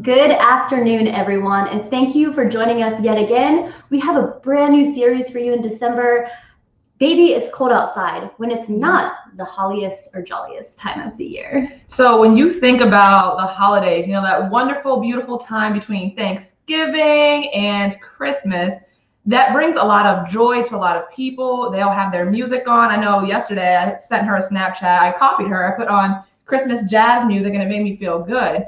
Good afternoon, everyone, and thank you for joining us yet again. We have a brand new series for you in December. Baby, it's cold outside, when it's not the holliest or jolliest time of the year. So when you think about the holidays, that wonderful, beautiful time between Thanksgiving and Christmas, that brings a lot of joy to a lot of people. They'll have their music on. I know yesterday I sent her a Snapchat. I copied her. I put on Christmas jazz music and it made me feel good.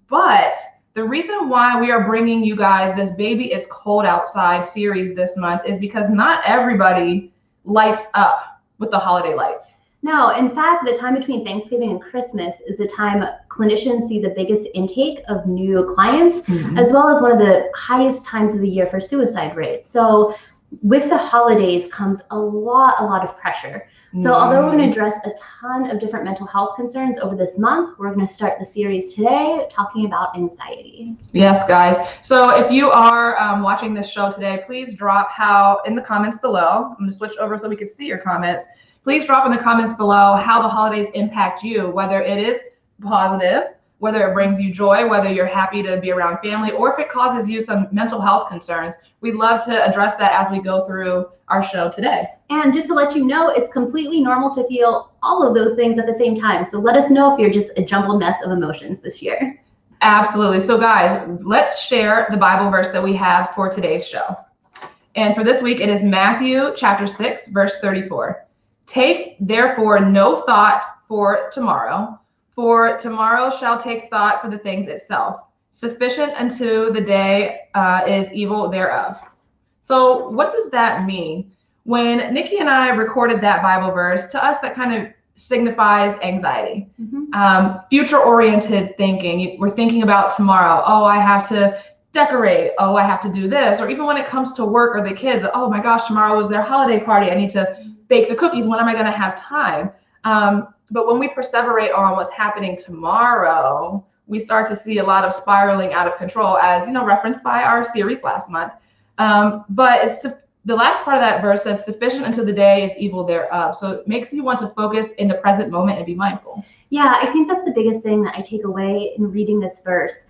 But the reason why we are bringing you guys this Baby It's Cold Outside series this month is because not everybody lights up with the holiday lights. No, in fact, the time between Thanksgiving and Christmas is the time clinicians see the biggest intake of new clients, as well as one of the highest times of the year for suicide rates. So with the holidays comes a lot of pressure. So although we're going to address a ton of different mental health concerns over this month, we're going to start the series today talking about anxiety. Yes, guys. So if you are watching this show today, please drop how in the comments below. I'm going to switch over so we can see your comments. Please drop in the comments below how the holidays impact you, whether it is positive, whether it brings you joy, whether you're happy to be around family, or if it causes you some mental health concerns. We'd love to address that as we go through our show today. And just to let you know, it's completely normal to feel all of those things at the same time. So let us know if you're just a jumbled mess of emotions this year. Absolutely. So guys, let's share the Bible verse that we have for today's show. And for this week, it is Matthew chapter 6, verse 34. Take therefore no thought for tomorrow shall take thought for the things itself. Sufficient unto the day is evil thereof. So what does that mean? When Nikki and I recorded that Bible verse, to us that kind of signifies anxiety, future-oriented thinking. We're thinking about tomorrow. Oh, I have to decorate. Oh, I have to do this. Or even when it comes to work or the kids, oh my gosh, tomorrow is their holiday party. I need to bake the cookies. When am I going to have time? But when we perseverate on what's happening tomorrow, we start to see a lot of spiraling out of control, as referenced by our series last month. But it's the last part of that verse says, sufficient unto the day is evil thereof. So it makes you want to focus in the present moment and be mindful. Yeah, I think that's the biggest thing that I take away in reading this verse,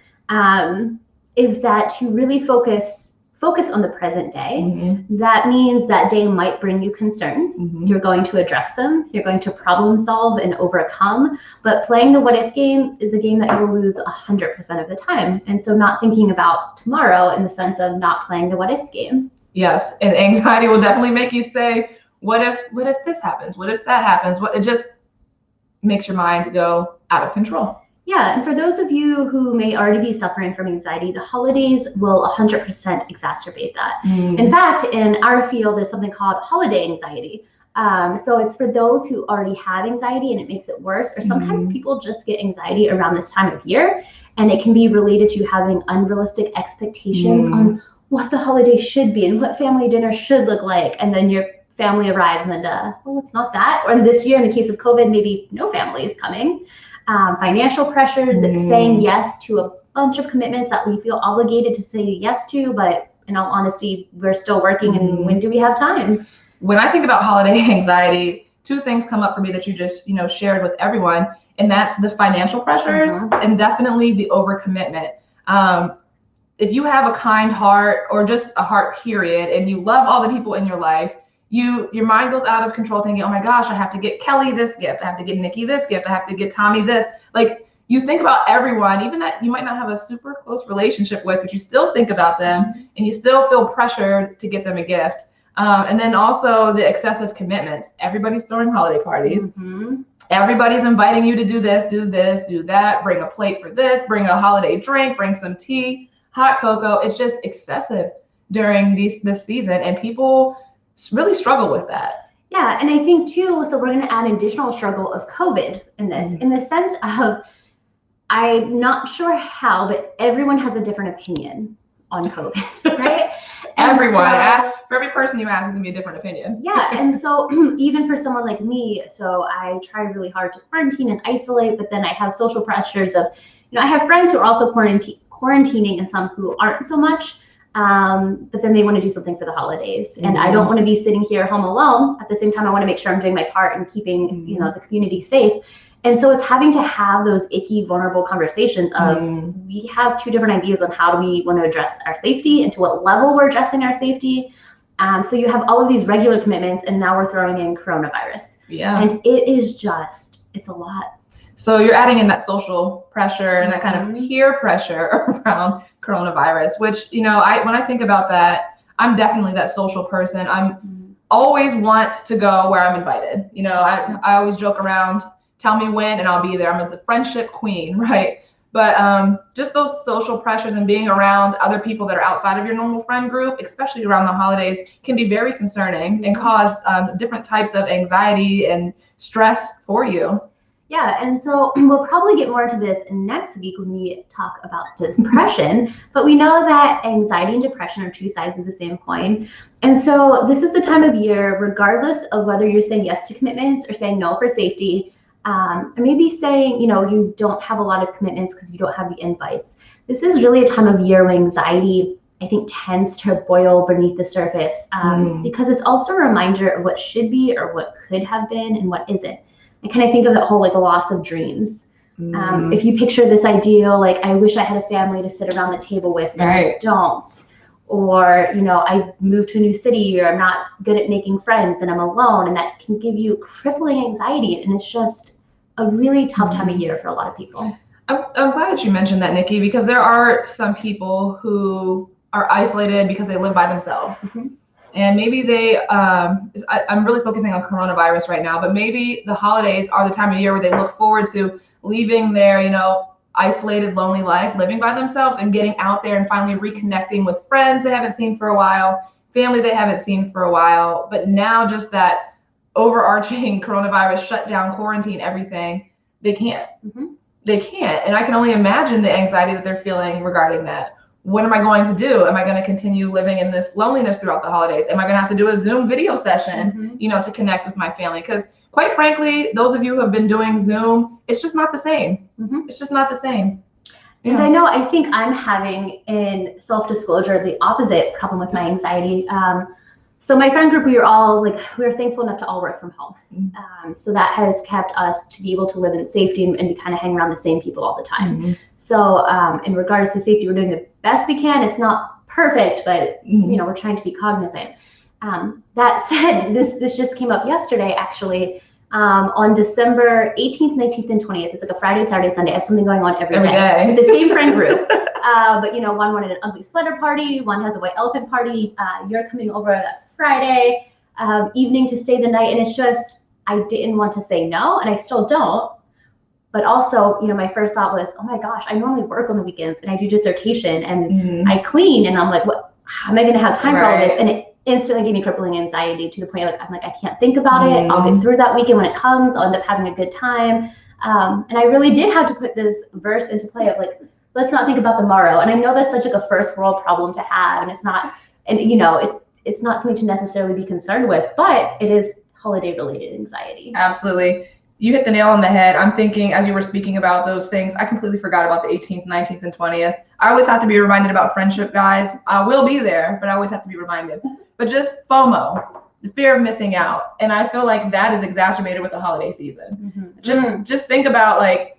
is that to really focus on the present day. That means that day might bring you concerns. You're going to address them. You're going to problem solve and overcome. But playing the what if game is a game that you will lose 100% of the time. And so not thinking about tomorrow in the sense of not playing the what if game. Yes, and anxiety will definitely make you say, what if this happens? What if that happens? It just makes your mind go out of control. Yeah, and for those of you who may already be suffering from anxiety, the holidays will 100% exacerbate that. In fact, in our field, there's something called holiday anxiety. So it's for those who already have anxiety and it makes it worse, or sometimes people just get anxiety around this time of year, and it can be related to having unrealistic expectations on what the holiday should be and what family dinner should look like, and then your family arrives and, well, it's not that. Or this year, in the case of COVID, maybe no family is coming. Financial pressures, saying yes to a bunch of commitments that we feel obligated to say yes to, but in all honesty, we're still working, and when do we have time? When I think about holiday anxiety, two things come up for me that you just shared with everyone, and that's the financial pressures and definitely the overcommitment. If you have a kind heart, or just a heart period, and you love all the people in your life, your mind goes out of control thinking, oh my gosh, I have to get Kelly this gift, I have to get Nikki this gift, I have to get Tommy this. Like, you think about everyone, even that you might not have a super close relationship with, but you still think about them, and you still feel pressured to get them a gift. And then also the excessive commitments. Everybody's throwing holiday parties. Everybody's inviting you to do this, do that, bring a plate for this, bring a holiday drink, bring some tea, hot cocoa. It's just excessive during this season, and people really struggle with that. Yeah, and I think too, so we're going to add an additional struggle of COVID in this, in the sense of, I'm not sure how, but everyone has a different opinion on COVID, right? Everyone, for every person you ask, it's going to be a different opinion. Yeah, and so even for someone like me, so I try really hard to quarantine and isolate, but then I have social pressures of, I have friends who are also quarantining and some who aren't so much. But then they want to do something for the holidays, and I don't want to be sitting here home alone. At the same time, I want to make sure I'm doing my part and keeping the community safe. And so it's having to have those icky, vulnerable conversations of we have two different ideas on how do we want to address our safety and to what level we're addressing our safety. So you have all of these regular commitments, and now we're throwing in coronavirus. Yeah. And it is just, it's a lot. So you're adding in that social pressure and that kind of peer pressure around coronavirus, which, you know, when I think about that, I'm definitely that social person. I'm always want to go where I'm invited. You know, I always joke around, tell me when and I'll be there. I'm the friendship queen, right? But just those social pressures and being around other people that are outside of your normal friend group, especially around the holidays, can be very concerning and cause different types of anxiety and stress for you. Yeah, and so we'll probably get more into this next week when we talk about depression, but we know that anxiety and depression are two sides of the same coin. And so this is the time of year, regardless of whether you're saying yes to commitments or saying no for safety, or maybe saying, you know, you don't have a lot of commitments because you don't have the invites. This is really a time of year where anxiety, I think, tends to boil beneath the surface because it's also a reminder of what should be or what could have been and what isn't. I kind of think of that whole like loss of dreams. If you picture this ideal, like I wish I had a family to sit around the table with, and I don't. Or, you know, I moved to a new city, or I'm not good at making friends and I'm alone, and that can give you crippling anxiety. And it's just a really tough time of year for a lot of people. I'm glad that you mentioned that, Nikki, because there are some people who are isolated because they live by themselves. And maybe they, I'm really focusing on coronavirus right now, but maybe the holidays are the time of year where they look forward to leaving their, you know, isolated, lonely life, living by themselves and getting out there and finally reconnecting with friends they haven't seen for a while, family they haven't seen for a while. But now just that overarching coronavirus shutdown, quarantine, everything, they can't. They can't. And I can only imagine the anxiety that they're feeling regarding that. What am I going to do? Am I going to continue living in this loneliness throughout the holidays? Am I going to have to do a Zoom video session, you know, to connect with my family? Because quite frankly, those of you who have been doing Zoom, it's just not the same. It's just not the same. Yeah. And I know, I think I'm having, in self-disclosure, the opposite problem with my anxiety. So my friend group, we were thankful enough to all work from home. So that has kept us to be able to live in safety and we kind of hang around the same people all the time. So in regards to safety, we're doing the best we can. It's not perfect, but you know, we're trying to be cognizant. That said, this just came up yesterday, actually. On December 18th, 19th, and 20th, it's like a Friday, Saturday, Sunday. I have something going on every day with the same friend group. But you know, one wanted an ugly sweater party, one has a white elephant party. You're coming over that Friday evening to stay the night, and it's just, I didn't want to say no, and I still don't. But also, you know, my first thought was, oh my gosh, I normally work on the weekends and I do dissertation and I clean, and I'm like, what? How am I going to have time for all of this? And it instantly gave me crippling anxiety to the point like I'm like, I can't think about it. I'll get through that weekend when it comes. I'll end up having a good time. And I really did have to put this verse into play of like, let's not think about tomorrow. And I know that's such like a first world problem to have, and it's not, and you know, it's not something to necessarily be concerned with, but it is holiday related anxiety. Absolutely. You hit the nail on the head. I'm thinking, as you were speaking about those things, I completely forgot about the 18th, 19th, and 20th. I always have to be reminded about friendship, guys. I will be there, but I always have to be reminded. But just FOMO, the fear of missing out. And I feel like that is exacerbated with the holiday season. Just think about, like,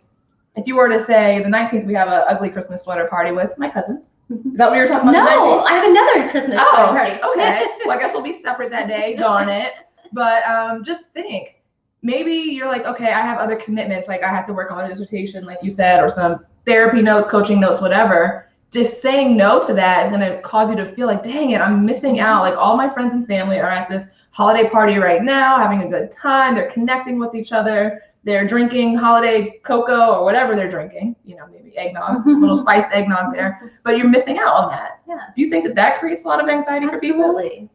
if you were to say the 19th, we have an ugly Christmas sweater party with my cousin. Is that what you were talking about? No, I have another Christmas party. Okay. Well, I guess we'll be separate that day. Darn it. But just think. Maybe you're like, okay, I have other commitments, like I have to work on a dissertation, like you said, or some therapy notes, coaching notes, whatever. Just saying no to that is going to cause you to feel like, dang it, I'm missing out. Like all my friends and family are at this holiday party right now, having a good time. They're connecting with each other. They're drinking holiday cocoa or whatever they're drinking. You know, maybe eggnog, a little spiced eggnog there. But you're missing out on that. Yeah. Do you think that that creates a lot of anxiety for people? Absolutely.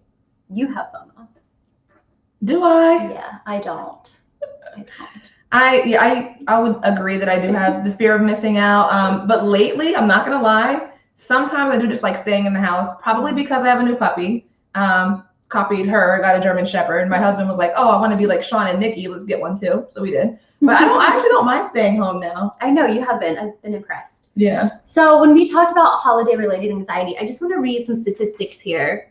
You have FOMO. Do I? Yeah, I don't. I would agree that I do have the fear of missing out. But lately, I'm not gonna lie, sometimes I do just like staying in the house, probably because I have a new puppy. Copied her, got a German Shepherd. My husband was like, oh, I want to be like Sean and Nikki, let's get one too. So we did. But I actually don't mind staying home now. I know you have been. I've been impressed. Yeah. So when we talked about holiday related anxiety, I just want to read some statistics here.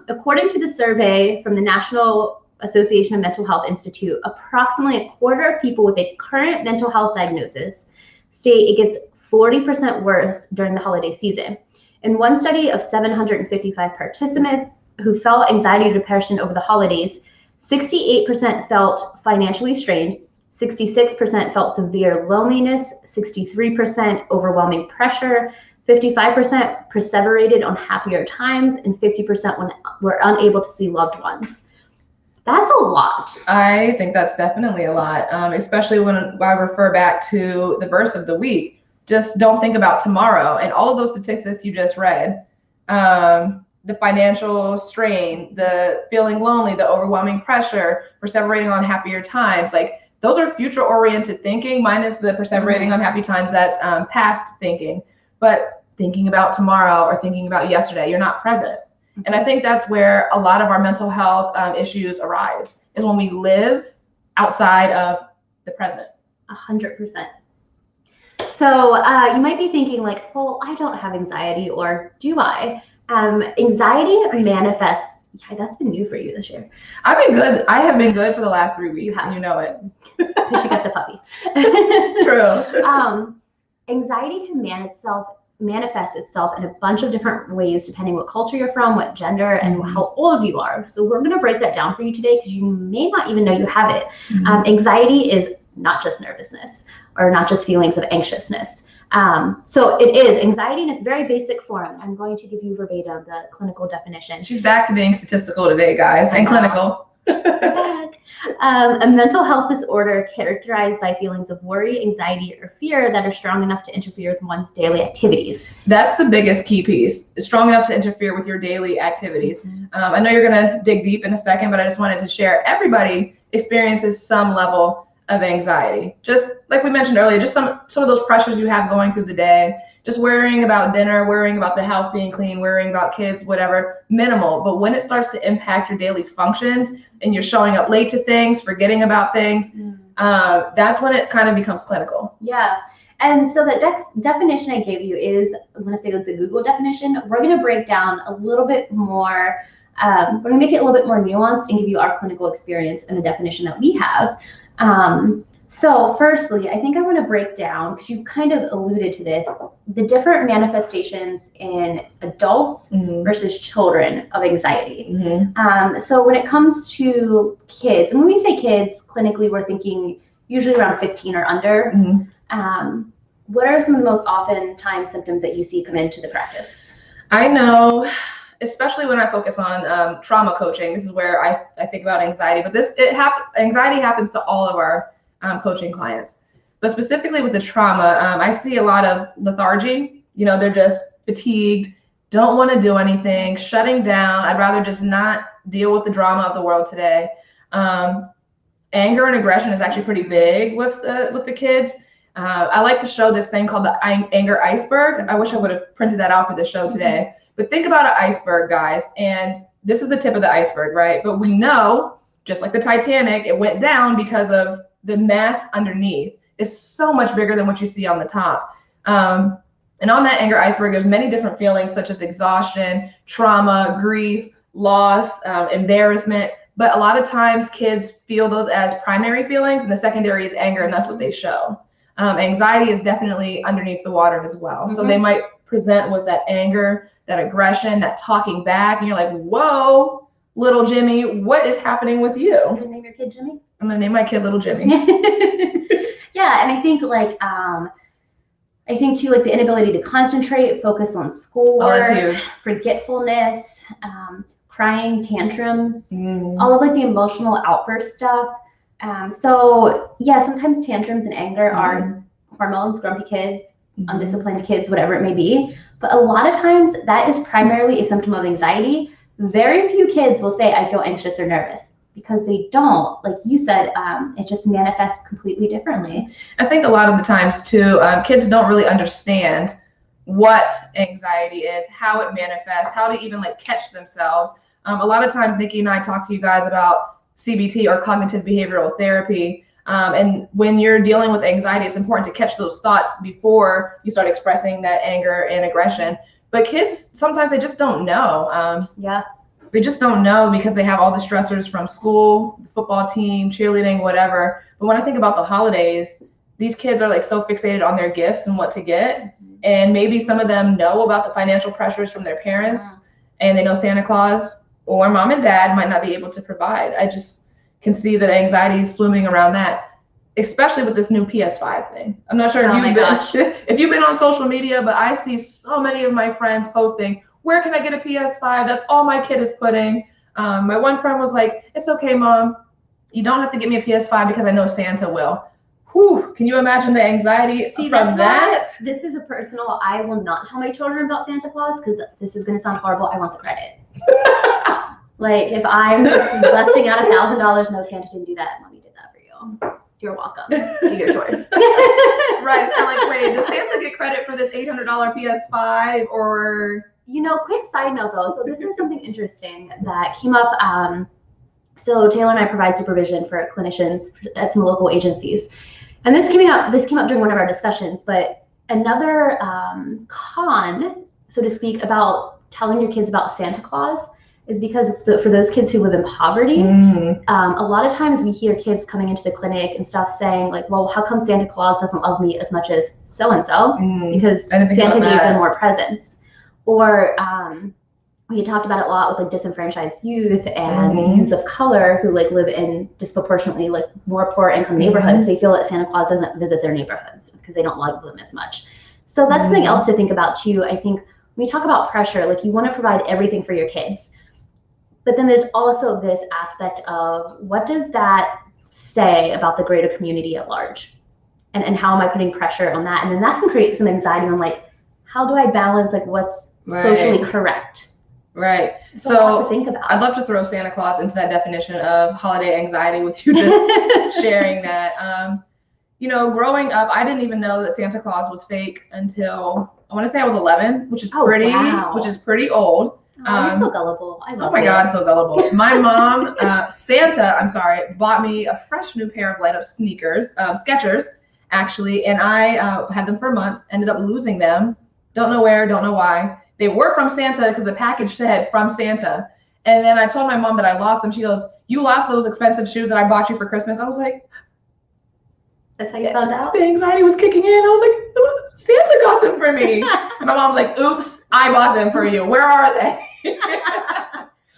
According to the survey from the National Association of Mental Health Institute, approximately a quarter of people with a current mental health diagnosis state it gets 40% worse during the holiday season. In one study of 755 participants who felt anxiety or depression over the holidays, 68% felt financially strained, 66% felt severe loneliness, 63% overwhelming pressure, 55% perseverated on happier times, and 50% were unable to see loved ones. That's a lot. I think that's definitely a lot, especially when I refer back to the verse of the week. Just don't think about tomorrow. And all of those statistics you just read, the financial strain, the feeling lonely, the overwhelming pressure, perseverating on happier times, like those are future-oriented thinking, minus the perseverating on happy times, that's past thinking. But thinking about tomorrow or thinking about yesterday, you're not present. And I think that's where a lot of our mental health issues arise, is when we live outside of the present. 100%. So you might be thinking like, well, I don't have anxiety, or do I? Anxiety manifests. Yeah, that's been new for you this year. I've been good. I have been good for the last 3 weeks, and you know it. Because you got the puppy. True. Anxiety can manifest itself in a bunch of different ways, depending what culture you're from, what gender, and how old you are. So we're going to break that down for you today, because you may not even know you have it. Anxiety is not just nervousness, or not just feelings of anxiousness. So it is anxiety in its very basic form. I'm going to give you verbatim the clinical definition. She's back to being statistical today, guys, and clinical. A mental health disorder characterized by feelings of worry, anxiety, or fear that are strong enough to interfere with one's daily activities. That's the biggest key piece. It's strong enough to interfere with your daily activities. I know you're going to dig deep in a second, but I just wanted to share, everybody experiences some level of anxiety. Just like we mentioned earlier, just some of those pressures you have going through the day, just worrying about dinner, worrying about the house being clean, worrying about kids, whatever, minimal. But when it starts to impact your daily functions and you're showing up late to things, forgetting about things, that's when it kind of becomes clinical. Yeah. And so the definition I gave you is, I'm going to say like the Google definition. We're going to break down a little bit more. We're going to make it a little bit more nuanced and give you our clinical experience and the definition that we have. So firstly, I think I want to break down, because you kind of alluded to this, the different manifestations in adults versus children of anxiety. So when it comes to kids, and when we say kids, clinically, we're thinking usually around 15 or under. What are some of the most often time symptoms that you see come into the practice? I know, especially when I focus on trauma coaching, this is where I think about anxiety, but anxiety happens to all of our coaching clients. But specifically with the trauma, I see a lot of lethargy. You know, they're just fatigued, don't want to do anything, shutting down. I'd rather just not deal with the drama of the world today. Anger and aggression is actually pretty big with the kids. I like to show this thing called the Anger Iceberg. I wish I would have printed that out for the show today. But think about an iceberg, guys, and this is the tip of the iceberg, right? But we know, just like the Titanic, it went down because of the mass underneath is so much bigger than what you see on the top. And on that anger iceberg, there's many different feelings such as exhaustion, trauma, grief, loss, embarrassment. But a lot of times kids feel those as primary feelings, and the secondary is anger, and that's what they show. Anxiety is definitely underneath the water as well. So they might present with that anger, that aggression, that talking back, and you're like, whoa, little Jimmy, what is happening with you? You're gonna name your kid Jimmy? I'm gonna name my kid Little Jimmy. Yeah, and I think too, like the inability to concentrate, focus on schoolwork, that's huge. Forgetfulness, crying, tantrums, all of like the emotional outburst stuff. So yeah, sometimes tantrums and anger are hormones, grumpy kids, undisciplined kids, whatever it may be. But a lot of times that is primarily a symptom of anxiety. Very few kids will say, I feel anxious or nervous, because they don't. Like you said, it just manifests completely differently. I think a lot of the times too, kids don't really understand what anxiety is, how it manifests, how to even like catch themselves. A lot of times Nikki and I talk to you guys about CBT or cognitive behavioral therapy. And when you're dealing with anxiety, it's important to catch those thoughts before you start expressing that anger and aggression. But kids, sometimes they just don't know. Yeah. they just don't know because they have all the stressors from school, the football team, cheerleading, whatever. But when I think about the holidays, these kids are like so fixated on their gifts and what to get. And maybe some of them know about the financial pressures from their parents, and they know Santa Claus or mom and dad might not be able to provide. I just can see that anxiety is swimming around that, especially with this new PS5 thing. I'm not sure if you've been on social media, but I see so many of my friends posting, where can I get a PS5? That's all my kid is putting. My one friend was like, it's okay, Mom. You don't have to get me a PS5 because I know Santa will. Whew, can you imagine the anxiety from that? This is a personal, I will not tell my children about Santa Claus because this is going to sound horrible. I want the credit. Like if I'm busting out $1,000, no, Santa didn't do that. Mommy did that for you. You're welcome. Do your chores. Right. It's kind of like, wait, does Santa get credit for this $800 PS5 or? You know, quick side note though. So this is something interesting that came up. So Taylor and I provide supervision for clinicians at some local agencies. And this came up during one of our discussions, but another con, so to speak, about telling your kids about Santa Claus is because for those kids who live in poverty, a lot of times we hear kids coming into the clinic and stuff saying like, well, how come Santa Claus doesn't love me as much as so-and-so? Because Santa gave them more presents. Or we had talked about it a lot with like disenfranchised youth and youth of color who like live in disproportionately like more poor income neighborhoods. They feel that Santa Claus doesn't visit their neighborhoods because they don't love them as much. So that's something else to think about too. I think when you talk about pressure, like you want to provide everything for your kids, but then there's also this aspect of what does that say about the greater community at large, and how am I putting pressure on that? And then that can create some anxiety on like, how do I balance like what's socially correct? Right. It's a lot to think about. I'd love to throw Santa Claus into that definition of holiday anxiety with you just sharing that. You know, growing up, I didn't even know that Santa Claus was fake until I want to say I was 11, which is pretty old. Oh, you're so gullible. I love Oh my God, so gullible. My mom, Santa, bought me a fresh new pair of light-up sneakers, Skechers, actually, and I had them for a month, ended up losing them. Don't know where, don't know why. They were from Santa because the package said from Santa. And then I told my mom that I lost them. She goes, you lost those expensive shoes that I bought you for Christmas. I was like, that's how you found out? The anxiety was kicking in. I was like, Santa got them for me. My mom's like, oops, I bought them for you. Where are they?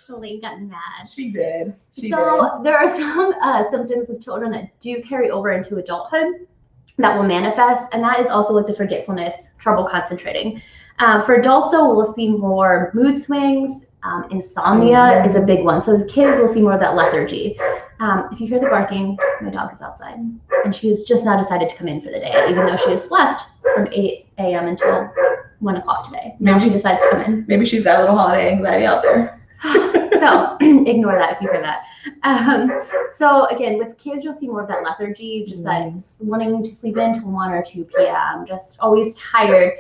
Elaine got mad. She did. There are some symptoms with children that do carry over into adulthood that will manifest. And that is also like the forgetfulness, trouble concentrating. For adults, though, we'll see more mood swings. Insomnia is a big one. So as kids, we'll see more of that lethargy. If you hear the barking, my dog is outside. And she has just now decided to come in for the day, even though she has slept from 8 a.m. until 1 o'clock today. Now she decides to come in. Maybe she's got a little holiday anxiety out there. So ignore that if you hear that. So again, with kids, you'll see more of that lethargy, just that wanting to sleep in till 1 or 2 p.m., just always tired.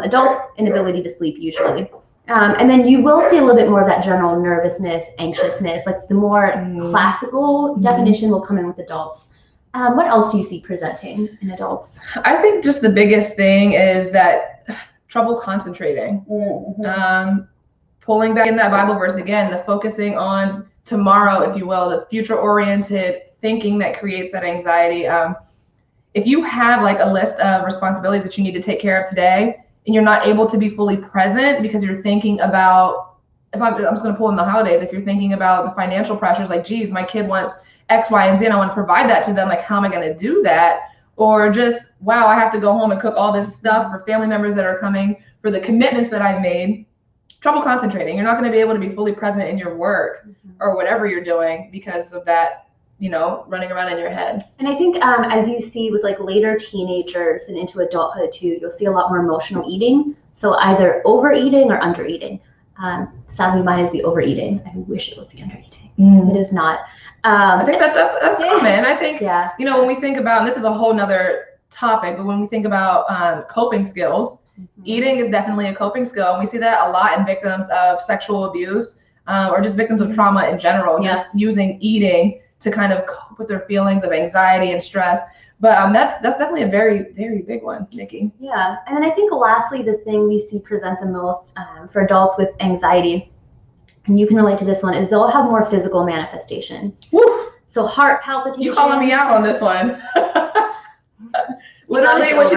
Adults, inability to sleep usually. And then you will see a little bit more of that general nervousness, anxiousness, like the more classical definition will come in with adults. What else do you see presenting in adults? I think just the biggest thing is that trouble concentrating. Pulling back in that Bible verse again, the focusing on tomorrow, if you will, the future-oriented thinking that creates that anxiety. If you have like a list of responsibilities that you need to take care of today, and you're not able to be fully present because you're thinking about, I'm just going to pull in the holidays, if you're thinking about the financial pressures, like, geez, my kid wants X, Y, and Z, and I want to provide that to them, like, how am I going to do that? Or just, wow, I have to go home and cook all this stuff for family members that are coming, for the commitments that I've made. Trouble concentrating. You're not going to be able to be fully present in your work or whatever you're doing because of that, you know, running around in your head. And I think as you see with like later teenagers and into adulthood too, you'll see a lot more emotional eating. So either overeating or undereating. Sadly, mine is the overeating. I wish it was the undereating. It is not. I think that's common. I think, you know, when we think about, and this is a whole nother topic, but when we think about coping skills, eating is definitely a coping skill. And we see that a lot in victims of sexual abuse or just victims of trauma in general, just using eating to kind of cope with their feelings of anxiety and stress. But that's definitely a very, very big one, Nikki. Yeah. And then I think lastly, the thing we see present the most for adults with anxiety and you can relate to this one, is they'll have more physical manifestations. Woo. So heart palpitations. You calling me out on this one. Literally what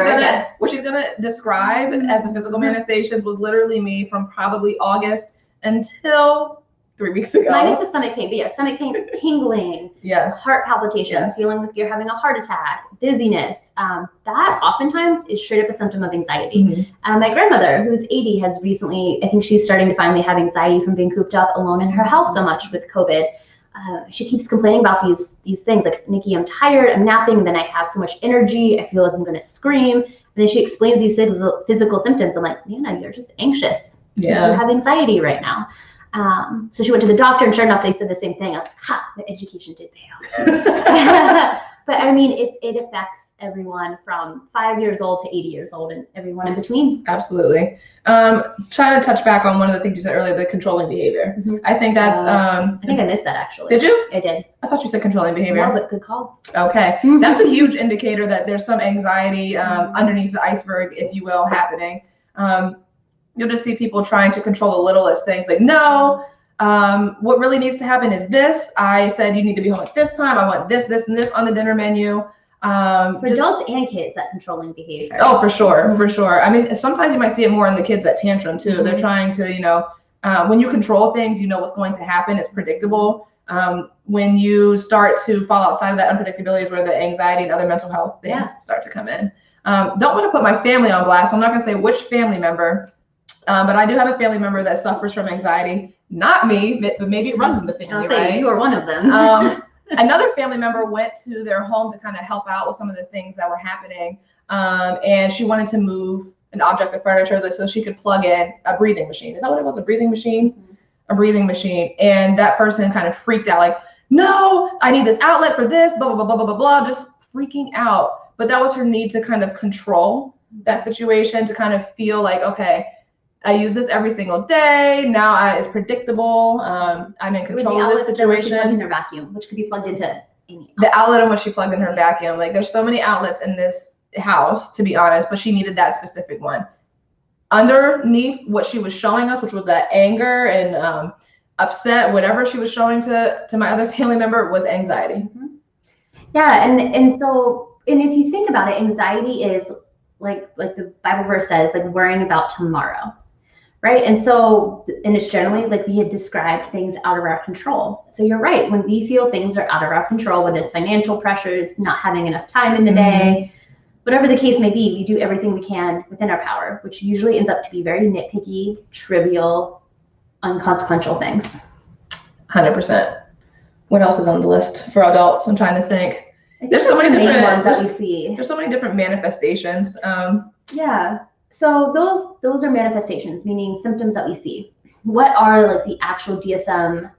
she's gonna describe as the physical manifestations was literally me from probably August until 3 weeks ago. Minus the stomach pain, but yeah, stomach pain, tingling, yes, heart palpitations, yes, feeling like you're having a heart attack, dizziness. That oftentimes is straight up a symptom of anxiety. My grandmother, who's 80, has recently, I think she's starting to finally have anxiety from being cooped up alone in her house so much with COVID. She keeps complaining about these things like, Nikki, I'm tired, I'm napping, then I have so much energy, I feel like I'm gonna scream. And then she explains these physical symptoms. I'm like, Nana, you're just anxious. Yeah. You have anxiety right now. So she went to the doctor, and sure enough, they said the same thing. I was like, ha, the education did pay off. But I mean, it affects everyone from 5 years old to 80 years old and everyone in between. Absolutely. Trying to touch back on one of the things you said earlier, the controlling behavior. I think that's. I think I missed that actually. Did you? I did. I thought you said controlling behavior. No, but good call. Okay. That's a huge indicator that there's some anxiety underneath the iceberg, if you will, happening. You'll just see people trying to control the littlest things, like, no, what really needs to happen is this. I said you need to be home at this time. I want this, this, and this on the dinner menu. For adults and kids, that controlling behavior. Oh, for sure, for sure. I mean, sometimes you might see it more in the kids that tantrum too. They're trying to, when you control things, you know what's going to happen. It's predictable. When you start to fall outside of that unpredictability is where the anxiety and other mental health things start to come in. Don't want to put my family on blast. I'm not going to say which family member. But I do have a family member that suffers from anxiety. Not me, but maybe it runs in the family. I'll say right? You are one of them. Another family member went to their home to kind of help out with some of the things that were happening. And she wanted to move an object of furniture so she could plug in a breathing machine. Is that what it was? A breathing machine? A breathing machine. And that person kind of freaked out, like, no, I need this outlet for this, blah, blah, blah, blah, blah, blah, just freaking out. But that was her need to kind of control that situation, to kind of feel like, okay, I use this every single day. Now it's predictable. I'm in control of this situation. Plugged in her vacuum, which could be plugged into any. The outlet on what she plugged in her vacuum. Like, there's so many outlets in this house, to be honest, but she needed that specific one. Underneath what she was showing us, which was that anger and upset, whatever she was showing to my other family member, was anxiety. Yeah, and if you think about it, anxiety is like the Bible verse says, like worrying about tomorrow. Right. And it's generally, like we had described, things out of our control. So you're right. When we feel things are out of our control, whether it's financial pressures, not having enough time in the day, whatever the case may be, we do everything we can within our power, which usually ends up to be very nitpicky, trivial, unconsequential things. 100%. What else is on the list for adults? I'm trying to think. There's so many different ones that we see. There's so many different manifestations. Yeah. So those are manifestations, meaning symptoms that we see. What are like the actual DSM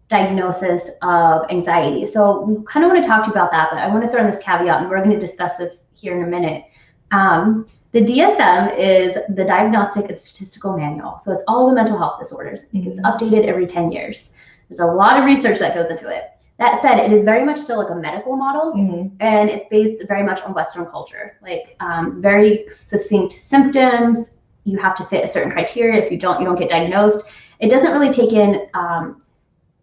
diagnosis of anxiety? So we kind of want to talk to you about that, but I want to throw in this caveat, and we're going to discuss this here in a minute. The DSM is the Diagnostic and Statistical Manual. So it's all the mental health disorders. It gets updated every 10 years. There's a lot of research that goes into it. That said, it is very much still like a medical model, and it's based very much on Western culture, like very succinct symptoms. You have to fit a certain criteria. If you don't get diagnosed. It doesn't really take in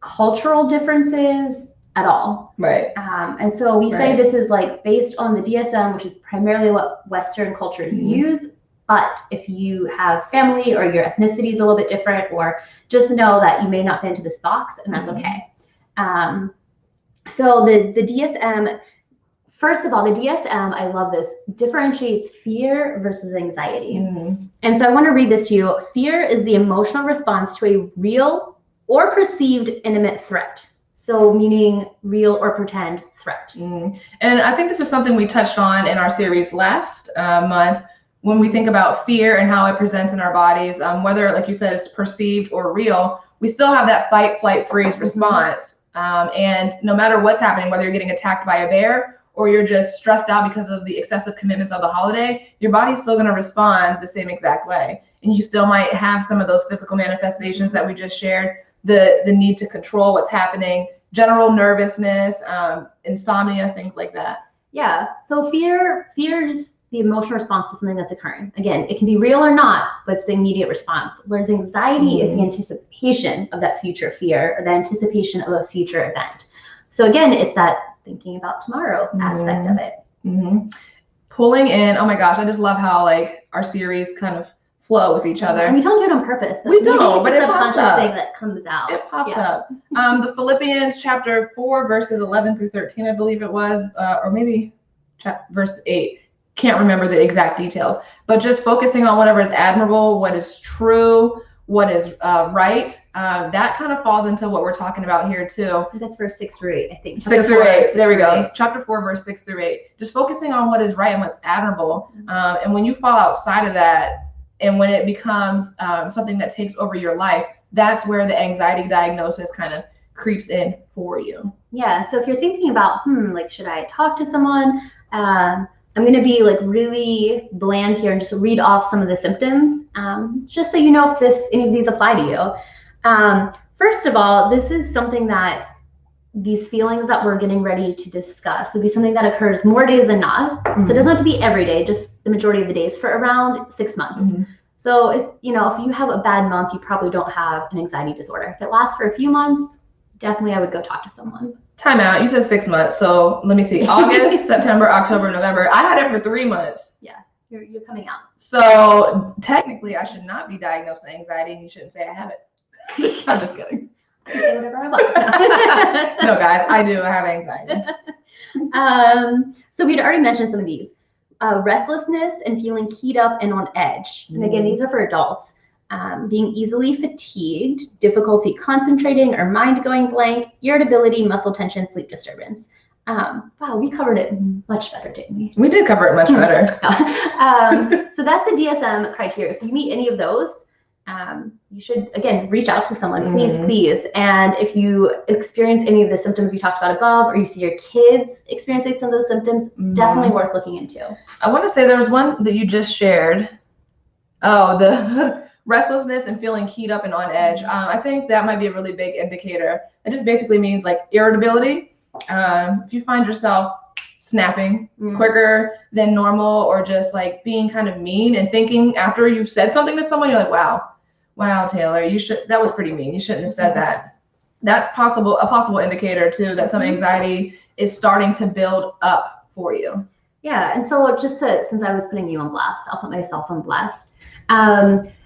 cultural differences at all. Right. And so we say this is like based on the DSM, which is primarily what Western cultures use. But if you have family or your ethnicity is a little bit different, or just know that you may not fit into this box, and that's okay. So the DSM, first of all, the DSM, I love this, differentiates fear versus anxiety. And so I want to read this to you. Fear is the emotional response to a real or perceived imminent threat. So meaning real or pretend threat. And I think this is something we touched on in our series last month, when we think about fear and how it presents in our bodies, whether, like you said, it's perceived or real, we still have that fight, flight, freeze response. And no matter what's happening, whether you're getting attacked by a bear or you're just stressed out because of the excessive commitments of the holiday, your body's still going to respond the same exact way. And you still might have some of those physical manifestations that we just shared, the need to control what's happening, general nervousness, insomnia, things like that. Yeah. So fear's the emotional response to something that's occurring. Again, it can be real or not, but it's the immediate response. Whereas anxiety is the anticipation of that future fear or the anticipation of a future event. So again, it's that thinking about tomorrow aspect of it. Pulling in, oh my gosh, I just love how like our series kind of flow with each other. And we don't do it on purpose. We don't, but it pops up. Thing that comes out. It pops up. The Philippians chapter 4, verses 11 through 13, I believe it was, or maybe verse 8. Can't remember the exact details, but just focusing on whatever is admirable, what is true, what is right. That kind of falls into what we're talking about here too. That's verse 6 through 8, I think. 6 through 8. There we go. Chapter 4, verse 6 through 8. Just focusing on what is right and what's admirable. And when you fall outside of that, and when it becomes something that takes over your life, that's where the anxiety diagnosis kind of creeps in for you. Yeah. So if you're thinking about, like, should I talk to someone? I'm going to be like really bland here and just read off some of the symptoms, just so you know if any of these apply to you. First of all, this is something that these feelings that we're getting ready to discuss would be something that occurs more days than not. So it doesn't have to be every day, just the majority of the days for around 6 months. So if you have a bad month, you probably don't have an anxiety disorder. If it lasts for a few months, definitely I would go talk to someone. Time out. You said 6 months. So let me see. August, September, October, November. I had it for 3 months. Yeah, you're coming out. So technically I should not be diagnosed with anxiety, and you shouldn't say I have it. I'm just kidding. I can say whatever I want. No, guys, I do. I have anxiety. So we'd already mentioned some of these. Restlessness and feeling keyed up and on edge. And again, these are for adults. Being easily fatigued, difficulty concentrating or mind going blank, irritability, muscle tension, sleep disturbance. Wow, we covered it much better, didn't we? We did cover it much better. So that's the DSM criteria. If you meet any of those, you should, again, reach out to someone, please. And if you experience any of the symptoms we talked about above, or you see your kids experiencing some of those symptoms, definitely worth looking into. I want to say there was one that you just shared. Oh, the restlessness and feeling keyed up and on edge. I think that might be a really big indicator. It just basically means like irritability. If you find yourself snapping quicker than normal, or just like being kind of mean and thinking after you've said something to someone, you're like, wow, Taylor, that was pretty mean. You shouldn't have said that. That's a possible indicator too that some anxiety is starting to build up for you. Yeah, and so since I was putting you on blast, I'll put myself on blast.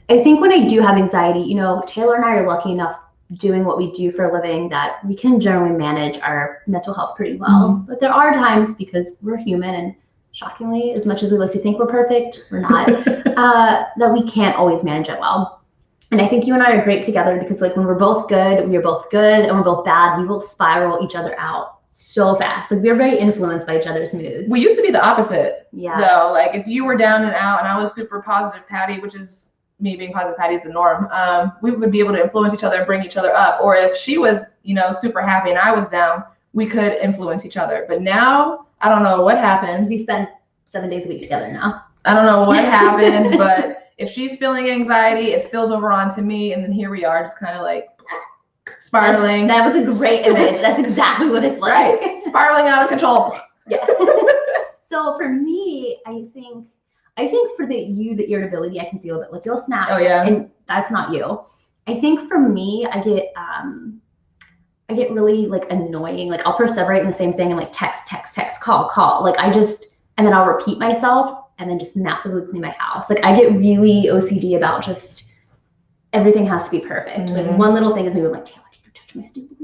I think when I do have anxiety, Taylor and I are lucky enough doing what we do for a living that we can generally manage our mental health pretty well. But there are times, because we're human, and shockingly, as much as we like to think we're perfect, we're not, that we can't always manage it well. And I think you and I are great together, because like when we're both good, we are both good, and we're both bad, we will spiral each other out so fast. Like we're very influenced by each other's moods. We used to be the opposite. Yeah. Though, like if you were down and out and I was super positive Patty, which is me being positive Patty is the norm, we would be able to influence each other and bring each other up. Or if she was, super happy and I was down, we could influence each other. But now, I don't know what happens. We spend 7 days a week together now. I don't know what happened, but if she's feeling anxiety, it spills over onto me, and then here we are, just kind of like spiraling. That was a great image. That's exactly what it's like. Right. Spiraling out of control. Yeah. So for me, I think for the irritability, I can see a little bit, like you'll snap. Oh yeah. And that's not you. I think for me, I get really like annoying. Like I'll perseverate in the same thing and like text, call. Like and then I'll repeat myself and then just massively clean my house. Like I get really OCD about just everything has to be perfect. Like one little thing is maybe I'm like, Taylor, did you touch my stupid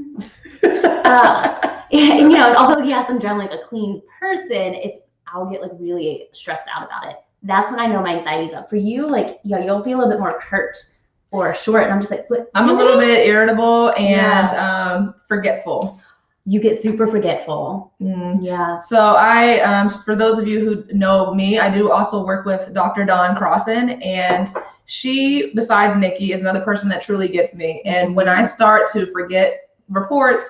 and although yes, I'm generally like a clean person, I'll get like really stressed out about it. That's when I know my anxiety's up. For you, like, you'll be a little bit more curt or short, and I'm just like, what? I'm a little bit irritable and forgetful. You get super forgetful. Yeah. So I, for those of you who know me, I do also work with Dr. Dawn Crossan, and she, besides Nikki, is another person that truly gets me. And when I start to forget reports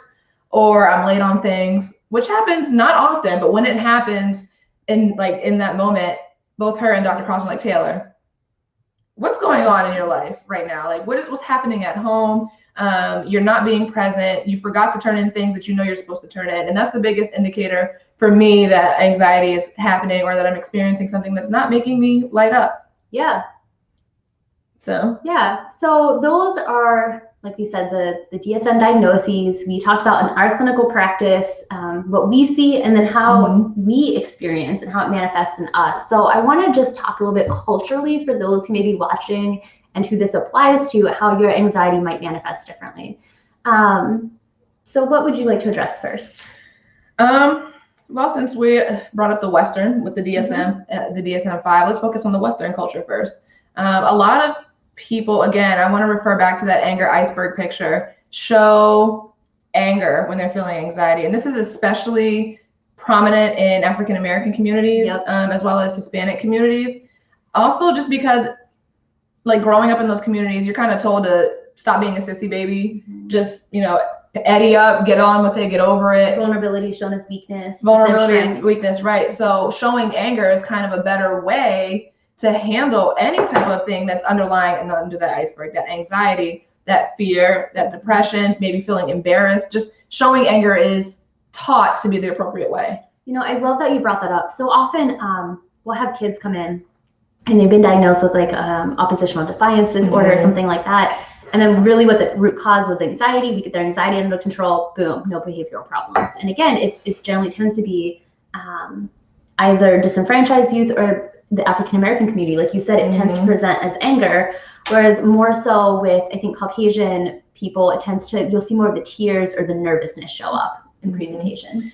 or I'm late on things, which happens not often, but when it happens in that moment, both her and Dr. Crossan are like, Taylor, what's going on in your life right now? Like what's happening at home? You're not being present. You forgot to turn in things that you're supposed to turn in. And that's the biggest indicator for me that anxiety is happening or that I'm experiencing something that's not making me light up. Yeah. So those are, like we said, the DSM diagnoses. We talked about in our clinical practice, what we see, and then how we experience and how it manifests in us. So I want to just talk a little bit culturally for those who may be watching and who this applies to, how your anxiety might manifest differently. So what would you like to address first? Well, since we brought up the Western with the DSM, the DSM-5, let's focus on the Western culture first. A lot of people, again, I want to refer back to that anger iceberg picture, show anger when they're feeling anxiety. And this is especially prominent in African American communities, as well as Hispanic communities. Also, just because, like, growing up in those communities, you're kind of told to stop being a sissy baby, just, you know, eddy up, get on with it, get over it. Vulnerability shown as weakness. Vulnerability is weakness, right? So showing anger is kind of a better way to handle any type of thing that's underlying and under that iceberg, that anxiety, that fear, that depression, maybe feeling embarrassed. Just showing anger is taught to be the appropriate way. You know, I love that you brought that up. So often we'll have kids come in and they've been diagnosed with like oppositional defiance disorder or something like that. And then really what the root cause was anxiety. We get their anxiety under control, boom, no behavioral problems. And again, it generally tends to be either disenfranchised youth or the African American community. Like you said, it tends to present as anger, whereas more so with, I think, Caucasian people, it tends to, you'll see more of the tears or the nervousness show up in presentations.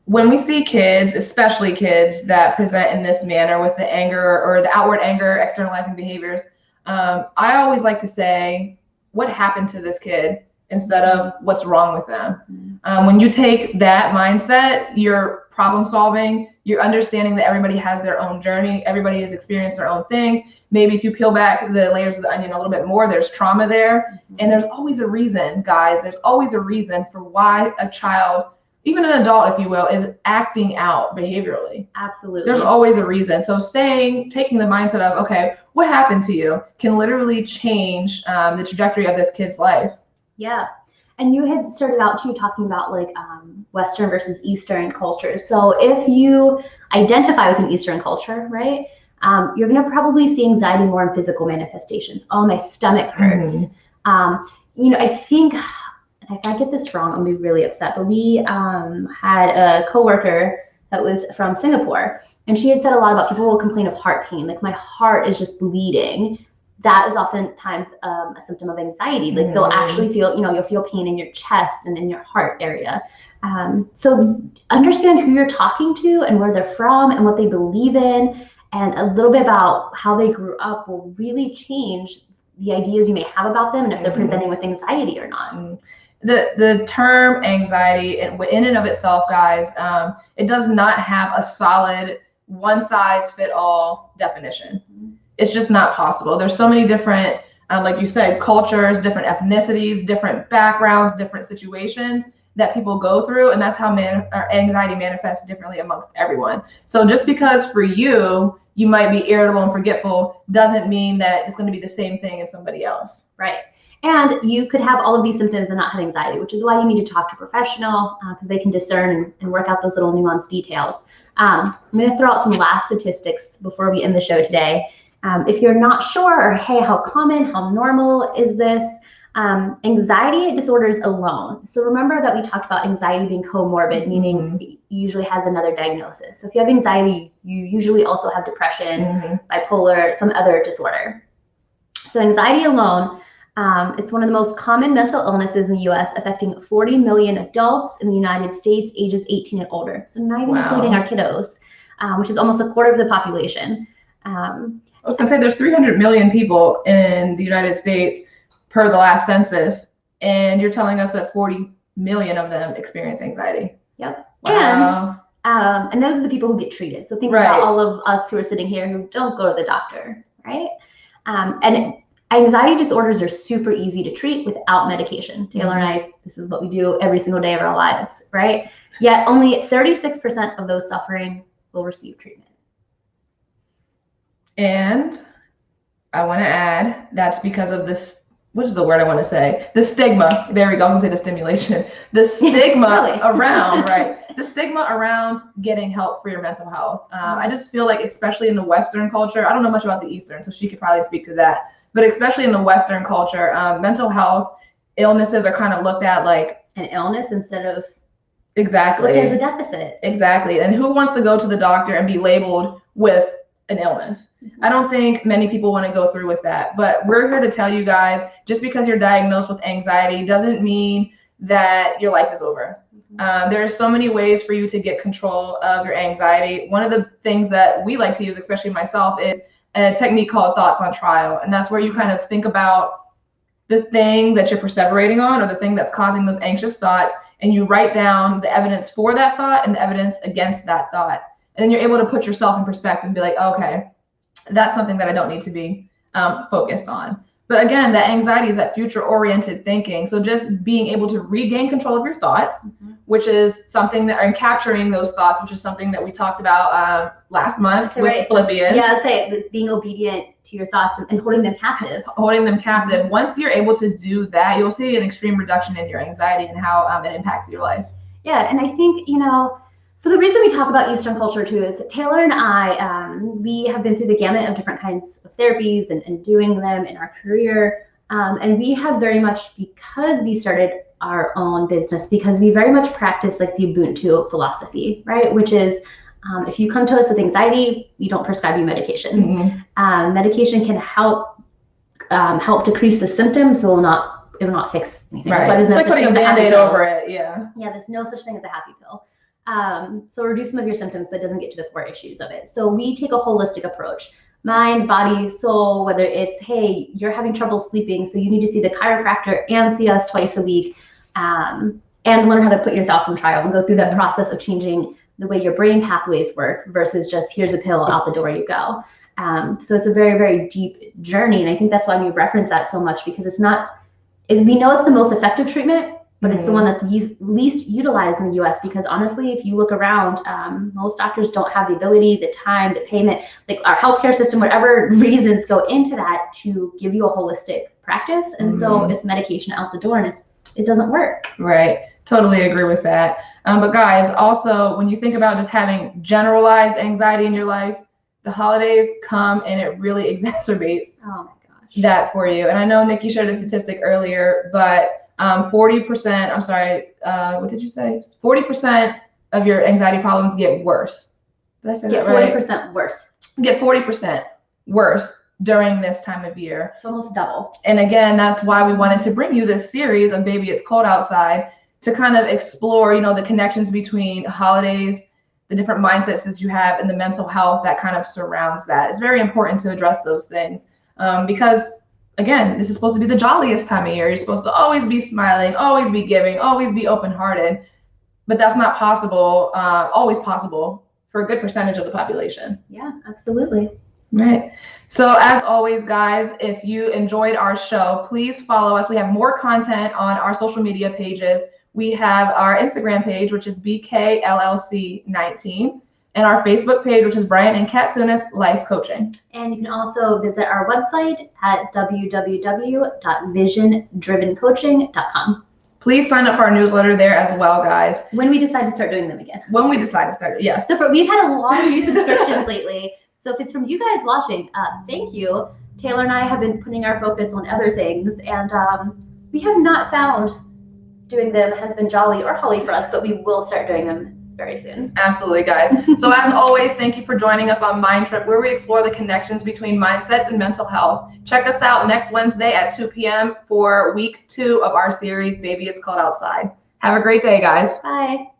When we see kids, especially kids that present in this manner with the anger or the outward anger, externalizing behaviors, I always like to say, what happened to this kid instead of what's wrong with them. When you take that mindset, you're problem solving, you're understanding that everybody has their own journey, everybody has experienced their own things. Maybe if you peel back the layers of the onion a little bit more, there's trauma there. And there's always a reason, guys, there's always a reason for why a child, even an adult, if you will, is acting out behaviorally. Absolutely. There's always a reason. So taking the mindset of, okay, what happened to you can literally change the trajectory of this kid's life. Yeah. And you had started out too talking about like Western versus Eastern cultures. So if you identify with an Eastern culture, right, you're going to probably see anxiety more in physical manifestations. Oh, my stomach hurts. You know, I think, if I get this wrong, I'll be really upset, but we had a coworker that was from Singapore, and she had said a lot about people will complain of heart pain. Like, my heart is just bleeding. That is oftentimes a symptom of anxiety. Like, they'll actually feel, you know, you'll feel pain in your chest and in your heart area. So understand who you're talking to and where they're from and what they believe in, and a little bit about how they grew up will really change the ideas you may have about them and if they're presenting with anxiety or not. The term anxiety in and of itself, guys, it does not have a solid one-size-fit-all definition. It's just not possible. There's so many different, like you said, cultures, different ethnicities, different backgrounds, different situations that people go through, and that's how anxiety manifests differently amongst everyone. So just because for you might be irritable and forgetful doesn't mean that it's going to be the same thing as somebody else. Right. And you could have all of these symptoms and not have anxiety, which is why you need to talk to a professional because they can discern and work out those little nuanced details. I'm going to throw out some last statistics before we end the show today. If you're not sure, or hey, how common, how normal is this? Anxiety disorders alone. So remember that we talked about anxiety being comorbid, meaning it usually has another diagnosis. So if you have anxiety, you usually also have depression, bipolar, some other disorder. So anxiety alone, it's one of the most common mental illnesses in the US, affecting 40 million adults in the United States ages 18 and older. So not even including our kiddos, which is almost a quarter of the population. I was going to say there's 300 million people in the United States per the last census, and you're telling us that 40 million of them experience anxiety. Yep. Wow. And those are the people who get treated. So think about all of us who are sitting here who don't go to the doctor, right? And anxiety disorders are super easy to treat without medication. Taylor and I, this is what we do every single day of our lives, right? Yet only 36% of those suffering will receive treatment. And I want to add, that's because of this what is the word I want to say? The stigma. There we go. I was gonna say the stimulation. The stigma around, right? The stigma around getting help for your mental health. I just feel like, especially in the Western culture, I don't know much about the Eastern, so she could probably speak to that. But especially in the Western culture, mental health illnesses are kind of looked at like an illness instead of exactly looked as a deficit. Exactly. And who wants to go to the doctor and be labeled with an illness? I don't think many people want to go through with that, but we're here to tell you guys, just because you're diagnosed with anxiety doesn't mean that your life is over. There are so many ways for you to get control of your anxiety. One of the things that we like to use, especially myself, is a technique called thoughts on trial. And that's where you kind of think about the thing that you're perseverating on, or the thing that's causing those anxious thoughts, and you write down the evidence for that thought and the evidence against that thought. And then you're able to put yourself in perspective and be like, okay, that's something that I don't need to be focused on. But again, that anxiety is that future-oriented thinking. So just being able to regain control of your thoughts, which is something that, and capturing those thoughts, which is something that we talked about last month with Philippians. Yeah, I'd say being obedient to your thoughts and holding them captive. Holding them captive. Once you're able to do that, you'll see an extreme reduction in your anxiety and how it impacts your life. Yeah, and I think, so the reason we talk about Eastern culture too is Taylor and I, we have been through the gamut of different kinds of therapies and doing them in our career. And we have very much, because we started our own business, because we very much practice like the Ubuntu philosophy, right? Which is, if you come to us with anxiety, we don't prescribe you medication. Medication can help decrease the symptoms, so it will not fix anything. Right. So it's like putting a Band-Aid over it. Yeah. Yeah, there's no such thing as a happy pill. So reduce some of your symptoms, but doesn't get to the core issues of it. So we take a holistic approach. Mind, body, soul, whether it's, hey, you're having trouble sleeping, so you need to see the chiropractor and see us twice a week, and learn how to put your thoughts on trial and go through that process of changing the way your brain pathways work versus just here's a pill, out the door you go. So it's a very, very deep journey. And I think that's why we reference that so much, because we know it's the most effective treatment, but it's the one that's least utilized in the US, because honestly, if you look around, most doctors don't have the ability, the time, the payment, like our healthcare system, whatever reasons go into that to give you a holistic practice. And so it's medication out the door, and it doesn't work. Right. Totally agree with that. But guys, also, when you think about just having generalized anxiety in your life, the holidays come and it really exacerbates that for you. And I know Nikki shared a statistic earlier, but 40%, I'm sorry, what did you say? 40% of your anxiety problems get worse. Did I say that right? 40% worse. Get 40% worse during this time of year. It's almost double. And again, that's why we wanted to bring you this series of Baby It's Cold Outside, to kind of explore, the connections between holidays, the different mindsets that you have, and the mental health that kind of surrounds that. It's very important to address those things because, again, this is supposed to be the jolliest time of year. You're supposed to always be smiling, always be giving, always be open-hearted, but that's not possible, always possible for a good percentage of the population. Yeah, absolutely. Right. So as always, guys, if you enjoyed our show, please follow us. We have more content on our social media pages. We have our Instagram page, which is BKLLC19, and our Facebook page, which is Bryant Katsaounis Life Coaching. And you can also visit our website at www.visiondrivencoaching.com. Please sign up for our newsletter there as well, guys. When we decide to start doing them again. When we decide to start, yes. So we've had a lot of new subscriptions lately. So if it's from you guys watching, thank you. Taylor and I have been putting our focus on other things, and we have not found doing them has been jolly or holly for us, but we will start doing them very soon. Absolutely, guys. So as always, thank you for joining us on MINDTRIP, where we explore the connections between mindsets and mental health. Check us out next Wednesday at 2 p.m. for week 2 of our series, Baby It's Cold Outside. Have a great day, guys. Bye.